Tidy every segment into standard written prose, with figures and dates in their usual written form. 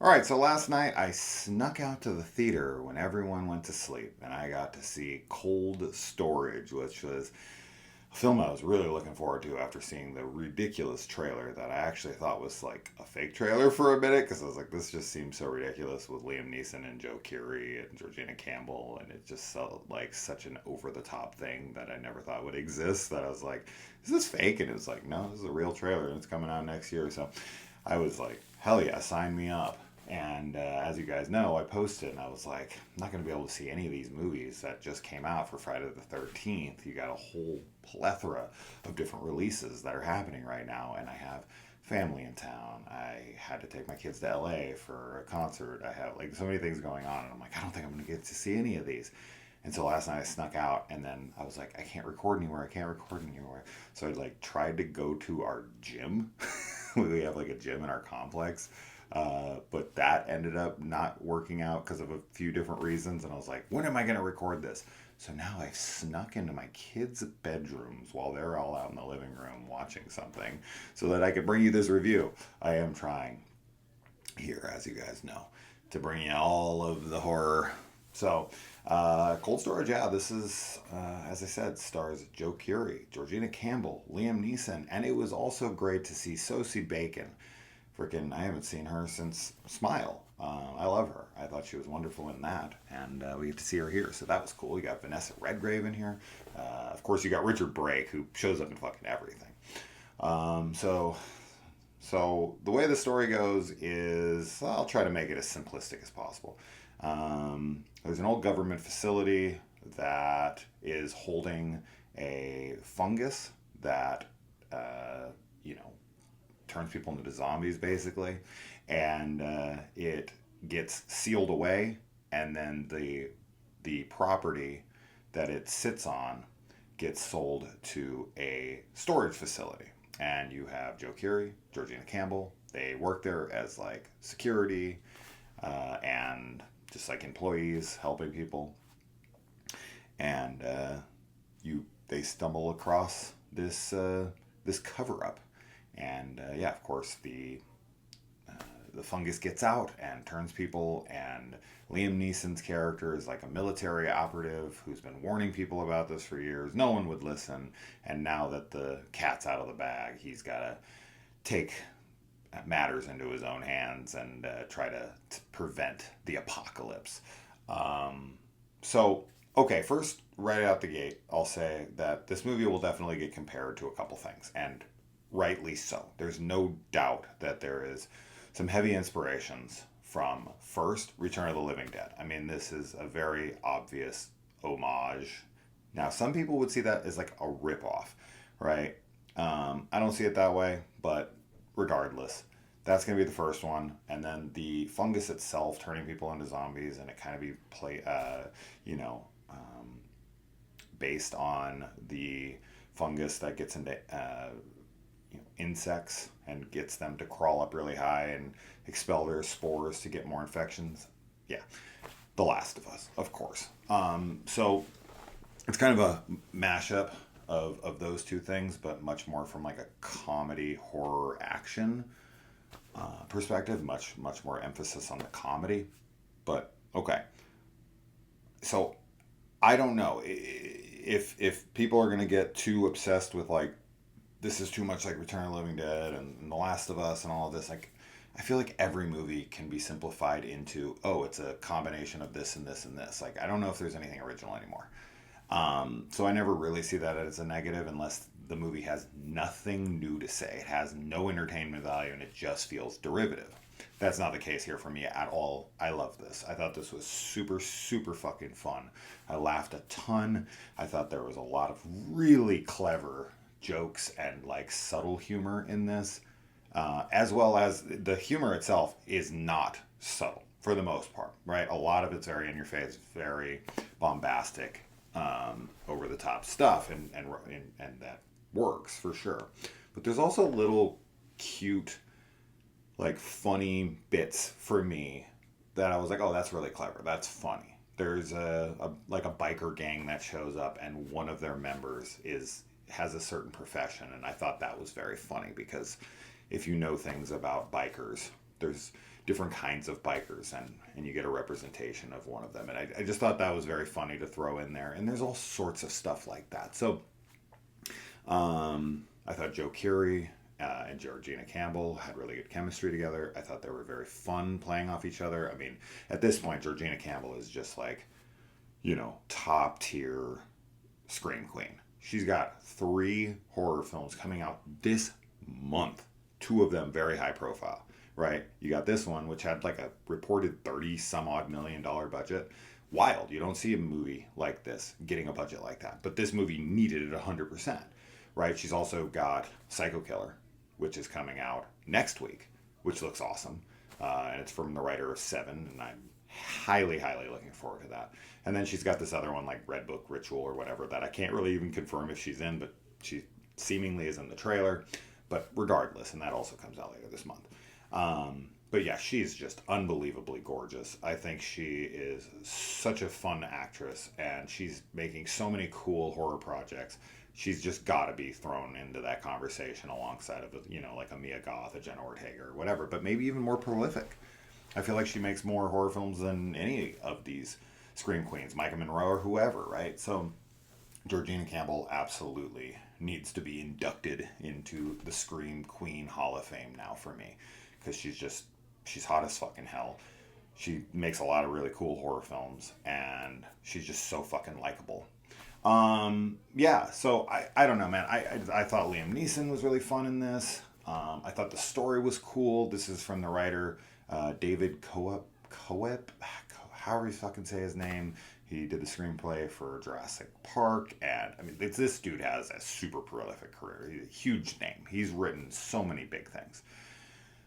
All right, so last night I snuck out to the theater when everyone went to sleep, and I got to see Cold Storage, which was a film I was really looking forward to after seeing the ridiculous trailer that I actually thought was like a fake trailer for a minute because I was like, this just seems so ridiculous with Liam Neeson and Joe Keery and Georgina Campbell, and it just felt like such an over the top thing that I never thought would exist. That I was like, is this fake? And it was like, no, this is a real trailer and it's coming out next year. So I was like, hell yeah, sign me up. And as you guys know, I posted and I was like, I'm not going to be able to see any of these movies that just came out for Friday the 13th. You got a whole plethora of different releases that are happening right now. And I have family in town. I had to take my kids to LA for a concert. I have like so many things going on. And I'm like, I don't think I'm going to get to see any of these. And so last night I snuck out and then I was like, I can't record anywhere. I can't record anywhere. So I like tried to go to our gym. We have like a gym in our complex. But that ended up not working out because of a few different reasons. And I was like, when am I going to record this? So now I've snuck into my kids' bedrooms while they're all out in the living room watching something so that I could bring you this review. I am trying here, as you guys know, to bring you all of the horror. So, Cold Storage, yeah, this is, as I said, stars Joe Keery, Georgina Campbell, Liam Neeson, and it was also great to see Sosie Bacon. Freaking, I haven't seen her since Smile. I love her. I thought she was wonderful in that, and we get to see her here, so that was cool. You got Vanessa Redgrave in here. Of course, you got Richard Brake, who shows up in fucking everything. Um, so, so the way the story goes is, I'll try to make it as simplistic as possible. There's an old government facility that is holding a fungus that, you know, turns people into zombies basically, and it gets sealed away, and then the property that it sits on gets sold to a storage facility. And you have Joe Keery, Georgina Campbell. They work there as like security and just like employees helping people. And you they stumble across this cover up, and yeah, of course the fungus gets out and turns people, and Liam Neeson's character is like a military operative who's been warning people about this for years. No one would listen, and now that the cat's out of the bag, he's got to take matters into his own hands and try to prevent the apocalypse. Um, so, okay, first, right out the gate, I'll say that this movie will definitely get compared to a couple things, and rightly so. There's no doubt that there is some heavy inspirations from first Return of the Living Dead. I mean, this is a very obvious homage. Now, some people would see that as like a ripoff, right? I don't see it that way, but regardless, that's going to be the first one. And then the fungus itself turning people into zombies, and it kind of be you know, based on the fungus that gets into insects and gets them to crawl up really high and expel their spores to get more infections. Yeah, The Last of Us, of course. So it's kind of a mashup of those two things, but much more from like a comedy, horror, action perspective. Much more emphasis on the comedy. But okay, so I don't know if people are gonna get too obsessed with like this is too much like Return of the Living Dead and The Last of Us and all of this. Like, I feel like every movie can be simplified into, oh, it's a combination of this and this and this. Like, I don't know if there's anything original anymore. So I never really see that as a negative unless the movie has nothing new to say. It has no entertainment value and it just feels derivative. That's not the case here for me at all. I love this. I thought this was super, super fucking fun. I laughed a ton. I thought there was a lot of really clever jokes and like subtle humor in this, as well as the humor itself is not subtle for the most part, right? A lot of it's very in your face, very bombastic, over the top stuff, and that works for sure. But there's also little cute, like funny bits for me that I was like, oh, that's really clever. That's funny. There's a like a biker gang that shows up, and one of their members is has a certain profession, and I thought that was very funny because if you know things about bikers, there's different kinds of bikers, and you get a representation of one of them. And I just thought that was very funny to throw in there. And there's all sorts of stuff like that. So I thought Joe Keery and Georgina Campbell had really good chemistry together. I thought they were very fun playing off each other. I mean, at this point, Georgina Campbell is just like, top tier scream queen. She's got 3 horror films coming out this month, 2 of them very high profile, right? You got this one, which had like a reported 30 some odd million dollar budget. Wild. You don't see a movie like this getting a budget like that. But this movie needed it 100%, right? She's also got Psycho Killer, which is coming out next week, which looks awesome. And it's from the writer of Seven, and I'm highly, highly looking forward to that. And then she's got this other one, like Red Book Ritual or whatever, that I can't really even confirm if she's in, but she seemingly is in the trailer. But regardless, and that also comes out later this month. But yeah, she's just unbelievably gorgeous. I think she is such a fun actress, and she's making so many cool horror projects. She's just got to be thrown into that conversation alongside of, like a Mia Goth, a Jenna Ortega, or whatever, but maybe even more prolific. I feel like she makes more horror films than any of these scream queens, Micah Monroe or whoever, right? So Georgina Campbell absolutely needs to be inducted into the Scream Queen Hall of Fame now for me, because she's hot as fucking hell. She makes a lot of really cool horror films, and she's just so fucking likable. Yeah, so I don't know, man. I thought Liam Neeson was really fun in this. I thought the story was cool. This is from the writer David Coep, however you fucking say his name. He did the screenplay for Jurassic Park, and I mean, this dude has a super prolific career. He's a huge name. He's written so many big things.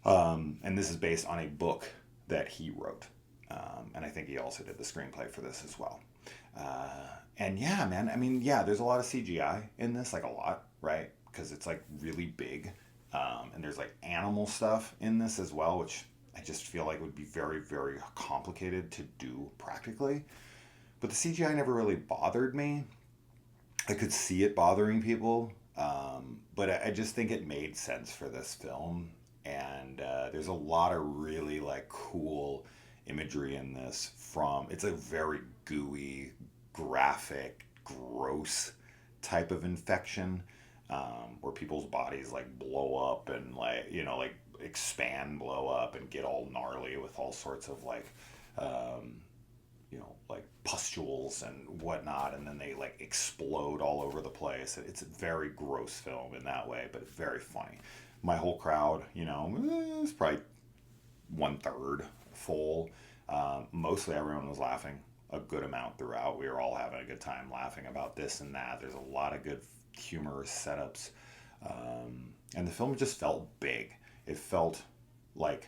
And this is based on a book that he wrote. And I think he also did the screenplay for this as well. And yeah, man, I mean, yeah, there's a lot of CGI in this, like a lot, right? Because it's like really big. And there's like animal stuff in this as well, which I just feel like would be very, very complicated to do practically. But the CGI never really bothered me. I could see it bothering people, but I just think it made sense for this film. And there's a lot of really like cool imagery in this. It's a very gooey, graphic, gross type of infection, where people's bodies like blow up and like expand, blow up, and get all gnarly with all sorts of like like pustules and whatnot, and then they like explode all over the place. It's a very gross film in that way, but very funny. My whole crowd, is probably 1/3 full. Mostly everyone was laughing a good amount throughout. We were all having a good time laughing about this and that. There's a lot of good humorous setups. And the film just felt big. It felt like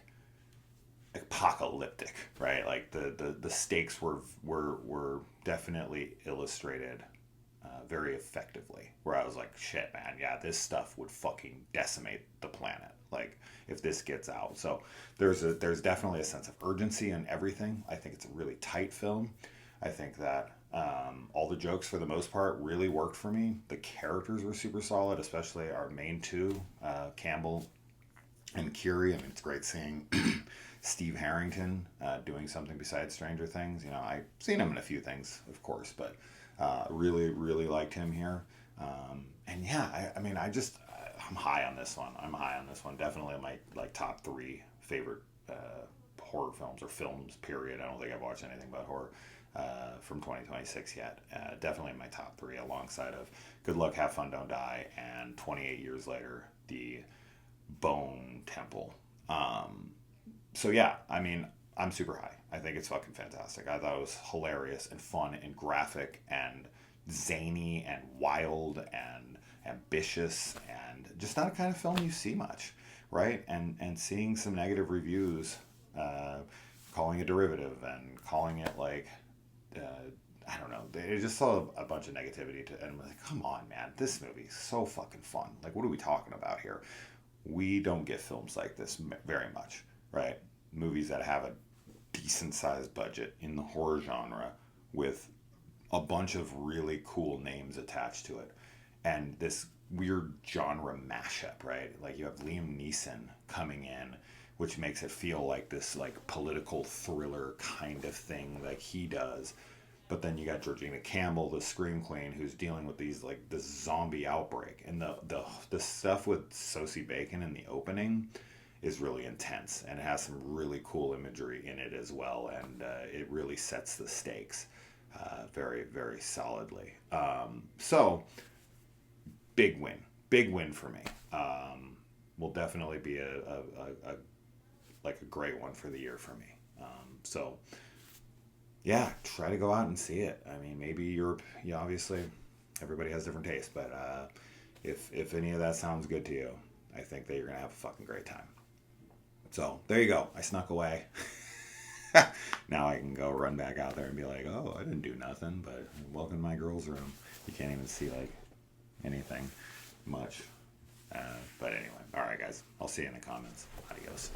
apocalyptic, right? Like the stakes were definitely illustrated very effectively, where I was like, shit, man, yeah, this stuff would fucking decimate the planet, like, if this gets out. So there's definitely a sense of urgency in everything. I think it's a really tight film. I think that all the jokes, for the most part, really worked for me. The characters were super solid, especially our main two, Campbell and Keery. I mean, it's great seeing Steve Harrington doing something besides Stranger Things. I've seen him in a few things, of course, but really, really liked him here. And yeah, I'm high on this one. Definitely my top 3 favorite horror films, or films, period. I don't think I've watched anything about horror from 2026 yet. Definitely in my top 3, alongside of Good Luck, Have Fun, Don't Die, and 28 Years Later, The Bone Temple. So yeah, I mean, I'm super high. I think it's fucking fantastic. I thought it was hilarious and fun and graphic and zany and wild and ambitious, and just not a kind of film you see much, right? And seeing some negative reviews, calling it derivative and calling it like, I don't know. They just saw a bunch of negativity and I'm like, come on, man, this movie's so fucking fun. Like, what are we talking about here? We don't get films like this very much, right? Movies that have a decent sized budget in the horror genre with a bunch of really cool names attached to it, and this weird genre mashup, right? Like, you have Liam Neeson coming in which makes it feel like this like political thriller kind of thing like he does. But then you got Georgina Campbell, the Scream Queen, who's dealing with these like this zombie outbreak, and the stuff with Sosie Bacon in the opening is really intense, and it has some really cool imagery in it as well, and it really sets the stakes very very solidly. So big win for me. Will definitely be a like a great one for the year for me. So yeah, try to go out and see it. I mean, maybe Europe. Yeah, obviously, everybody has different tastes, but if any of that sounds good to you, I think that you're gonna have a fucking great time. So there you go. I snuck away. Now I can go run back out there and be like, oh, I didn't do nothing, but welcome to my girl's room. You can't even see like anything much. But anyway, all right, guys. I'll see you in the comments. Adios.